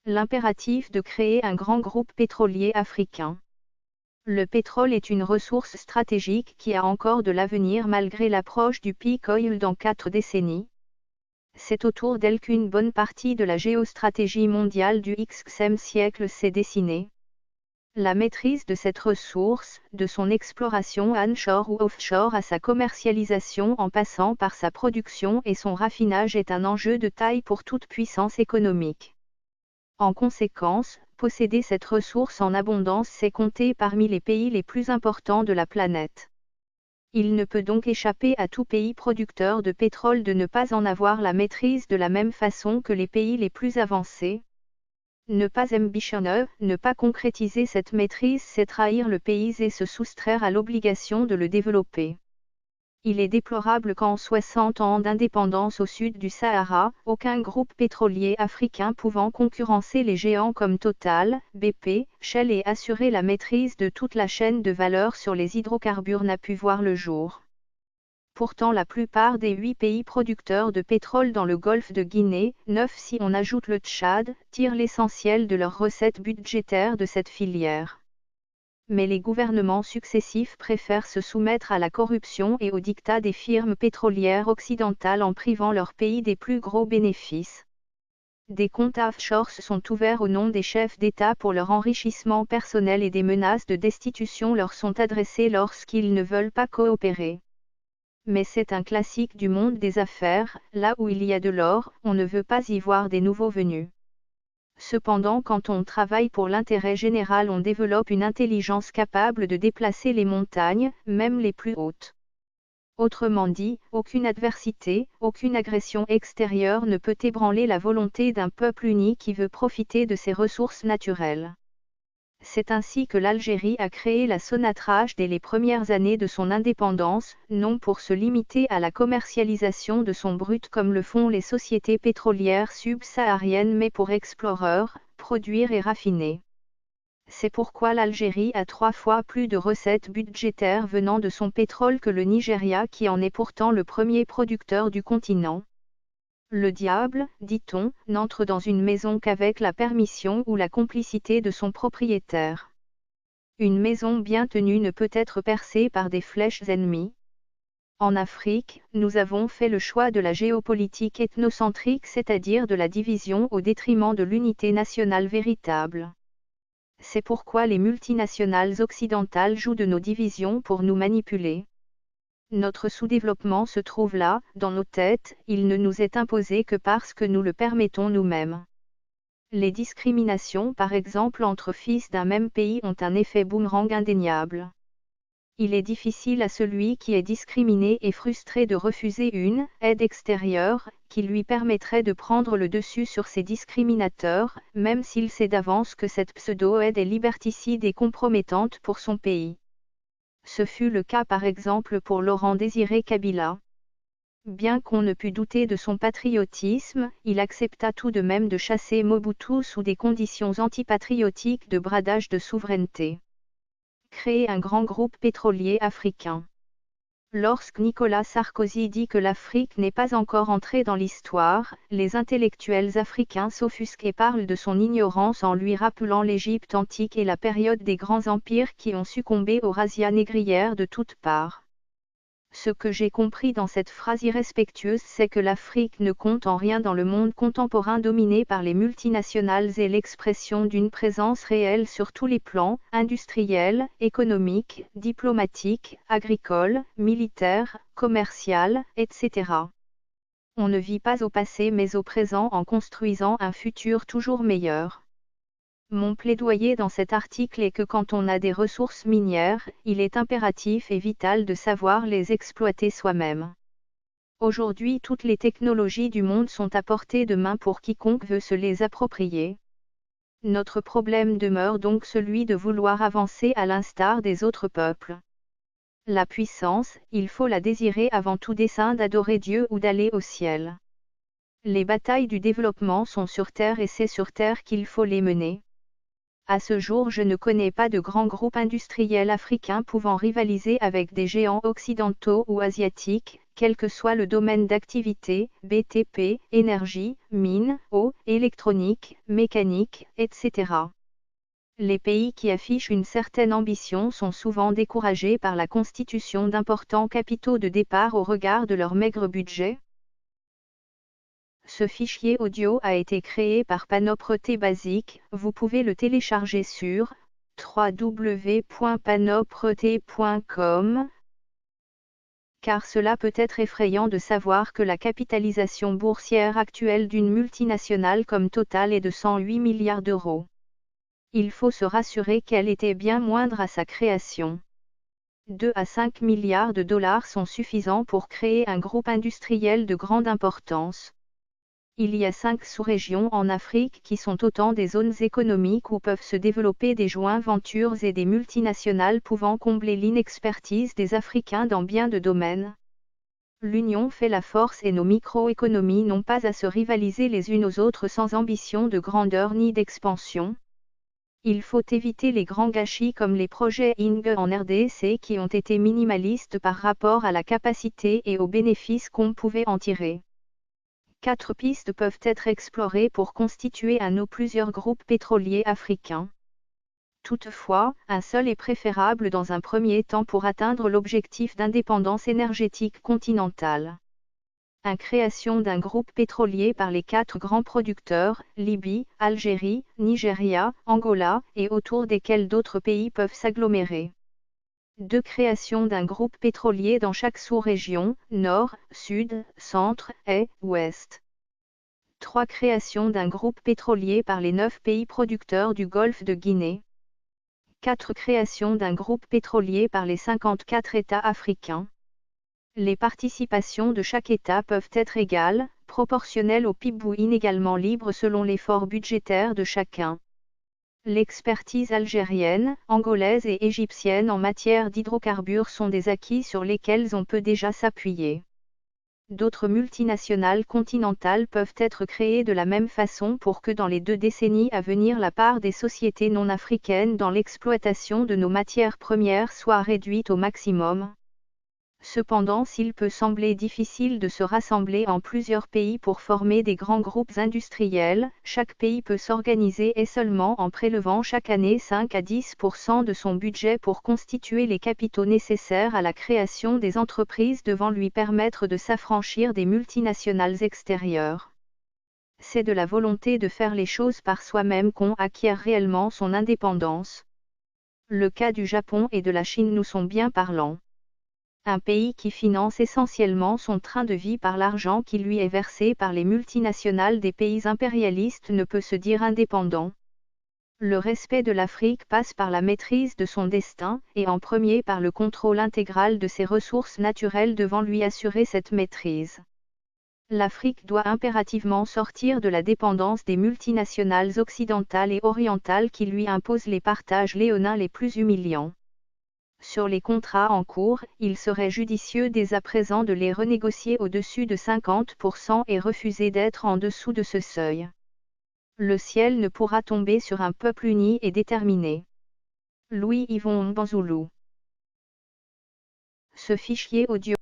L'impératif de créer un grand groupe pétrolier africain. Le pétrole est une ressource stratégique qui a encore de l'avenir malgré l'approche du peak oil dans 4 décennies. C'est autour d'elle qu'une bonne partie de la géostratégie mondiale du XXe siècle s'est dessinée. La maîtrise de cette ressource, de son exploration onshore ou offshore à sa commercialisation en passant par sa production et son raffinage est un enjeu de taille pour toute puissance économique. En conséquence, posséder cette ressource en abondance c'est compter parmi les pays les plus importants de la planète. Il ne peut donc échapper à tout pays producteur de pétrole de ne pas en avoir la maîtrise de la même façon que les pays les plus avancés. Ne pas ambitionner, ne pas concrétiser cette maîtrise, c'est trahir le pays et se soustraire à l'obligation de le développer. Il est déplorable qu'en 60 ans d'indépendance au sud du Sahara, aucun groupe pétrolier africain pouvant concurrencer les géants comme Total, BP, Shell et assurer la maîtrise de toute la chaîne de valeur sur les hydrocarbures n'a pu voir le jour. Pourtant la plupart des 8 pays producteurs de pétrole dans le golfe de Guinée, 9 si on ajoute le Tchad, tirent l'essentiel de leurs recettes budgétaires de cette filière. Mais les gouvernements successifs préfèrent se soumettre à la corruption et aux diktats des firmes pétrolières occidentales en privant leur pays des plus gros bénéfices. Des comptes offshore sont ouverts au nom des chefs d'État pour leur enrichissement personnel et des menaces de destitution leur sont adressées lorsqu'ils ne veulent pas coopérer. Mais c'est un classique du monde des affaires, là où il y a de l'or, on ne veut pas y voir des nouveaux venus. Cependant, quand on travaille pour l'intérêt général, on développe une intelligence capable de déplacer les montagnes, même les plus hautes. Autrement dit, aucune adversité, aucune agression extérieure ne peut ébranler la volonté d'un peuple uni qui veut profiter de ses ressources naturelles. C'est ainsi que l'Algérie a créé la Sonatrach dès les premières années de son indépendance, non pour se limiter à la commercialisation de son brut comme le font les sociétés pétrolières subsahariennes mais pour explorer, produire et raffiner. C'est pourquoi l'Algérie a 3 fois plus de recettes budgétaires venant de son pétrole que le Nigeria qui en est pourtant le premier producteur du continent. Le diable, dit-on, n'entre dans une maison qu'avec la permission ou la complicité de son propriétaire. Une maison bien tenue ne peut être percée par des flèches ennemies. En Afrique, nous avons fait le choix de la géopolitique ethnocentrique, c'est-à-dire de la division au détriment de l'unité nationale véritable. C'est pourquoi les multinationales occidentales jouent de nos divisions pour nous manipuler. Notre sous-développement se trouve là, dans nos têtes, il ne nous est imposé que parce que nous le permettons nous-mêmes. Les discriminations par exemple entre fils d'un même pays ont un effet boomerang indéniable. Il est difficile à celui qui est discriminé et frustré de refuser une aide extérieure, qui lui permettrait de prendre le dessus sur ses discriminateurs, même s'il sait d'avance que cette pseudo-aide est liberticide et compromettante pour son pays. Ce fut le cas par exemple pour Laurent-Désiré Kabila. Bien qu'on ne pût douter de son patriotisme, il accepta tout de même de chasser Mobutu sous des conditions antipatriotiques de bradage de souveraineté. Créer un grand groupe pétrolier africain. Lorsque Nicolas Sarkozy dit que l'Afrique n'est pas encore entrée dans l'histoire, les intellectuels africains s'offusquent et parlent de son ignorance en lui rappelant l'Égypte antique et la période des grands empires qui ont succombé aux razzias négrières de toutes parts. Ce que j'ai compris dans cette phrase irrespectueuse, c'est que l'Afrique ne compte en rien dans le monde contemporain dominé par les multinationales et l'expression d'une présence réelle sur tous les plans, industriels, économiques, diplomatiques, agricoles, militaires, commercial, etc. On ne vit pas au passé mais au présent en construisant un futur toujours meilleur. Mon plaidoyer dans cet article est que quand on a des ressources minières, il est impératif et vital de savoir les exploiter soi-même. Aujourd'hui, toutes les technologies du monde sont à portée de main pour quiconque veut se les approprier. Notre problème demeure donc celui de vouloir avancer à l'instar des autres peuples. La puissance, il faut la désirer avant tout dessein d'adorer Dieu ou d'aller au ciel. Les batailles du développement sont sur terre et c'est sur terre qu'il faut les mener. À ce jour, je ne connais pas de grands groupes industriels africains pouvant rivaliser avec des géants occidentaux ou asiatiques, quel que soit le domaine d'activité, BTP, énergie, mines, eau, électronique, mécanique, etc. Les pays qui affichent une certaine ambition sont souvent découragés par la constitution d'importants capitaux de départ au regard de leur maigre budget. Ce fichier audio a été créé par Panopre Basic, vous pouvez le télécharger sur www.panopret.com. Car cela peut être effrayant de savoir que la capitalisation boursière actuelle d'une multinationale comme Total est de 108 milliards d'euros. Il faut se rassurer qu'elle était bien moindre à sa création. 2 à 5 milliards de dollars sont suffisants pour créer un groupe industriel de grande importance. Il y a 5 sous-régions en Afrique qui sont autant des zones économiques où peuvent se développer des joint ventures et des multinationales pouvant combler l'inexpertise des Africains dans bien de domaines. L'union fait la force et nos micro-économies n'ont pas à se rivaliser les unes aux autres sans ambition de grandeur ni d'expansion. Il faut éviter les grands gâchis comme les projets ING en RDC qui ont été minimalistes par rapport à la capacité et aux bénéfices qu'on pouvait en tirer. 4 pistes peuvent être explorées pour constituer un ou plusieurs groupes pétroliers africains. Toutefois, un seul est préférable dans un premier temps pour atteindre l'objectif d'indépendance énergétique continentale. Création d'un groupe pétrolier par les 4 grands producteurs, Libye, Algérie, Nigeria, Angola, et autour desquels d'autres pays peuvent s'agglomérer. 2. Création d'un groupe pétrolier dans chaque sous-région, Nord, Sud, Centre, et Ouest. 3. Création d'un groupe pétrolier par les 9 pays producteurs du Golfe de Guinée. 4. Création d'un groupe pétrolier par les 54 États africains. Les participations de chaque État peuvent être égales, proportionnelles au PIB ou inégalement libres selon l'effort budgétaire de chacun. L'expertise algérienne, angolaise et égyptienne en matière d'hydrocarbures sont des acquis sur lesquels on peut déjà s'appuyer. D'autres multinationales continentales peuvent être créées de la même façon pour que dans les 2 décennies à venir la part des sociétés non africaines dans l'exploitation de nos matières premières soit réduite au maximum. Cependant, s'il peut sembler difficile de se rassembler en plusieurs pays pour former des grands groupes industriels, chaque pays peut s'organiser et seulement en prélevant chaque année 5 à 10% de son budget pour constituer les capitaux nécessaires à la création des entreprises devant lui permettre de s'affranchir des multinationales extérieures. C'est de la volonté de faire les choses par soi-même qu'on acquiert réellement son indépendance. Le cas du Japon et de la Chine nous sont bien parlants. Un pays qui finance essentiellement son train de vie par l'argent qui lui est versé par les multinationales des pays impérialistes ne peut se dire indépendant. Le respect de l'Afrique passe par la maîtrise de son destin, et en premier par le contrôle intégral de ses ressources naturelles devant lui assurer cette maîtrise. L'Afrique doit impérativement sortir de la dépendance des multinationales occidentales et orientales qui lui imposent les partages léonins les plus humiliants. Sur les contrats en cours, il serait judicieux dès à présent de les renégocier au-dessus de 50% et refuser d'être en dessous de ce seuil. Le ciel ne pourra tomber sur un peuple uni et déterminé. Louis Yvon Mbanzoulou. Ce fichier audio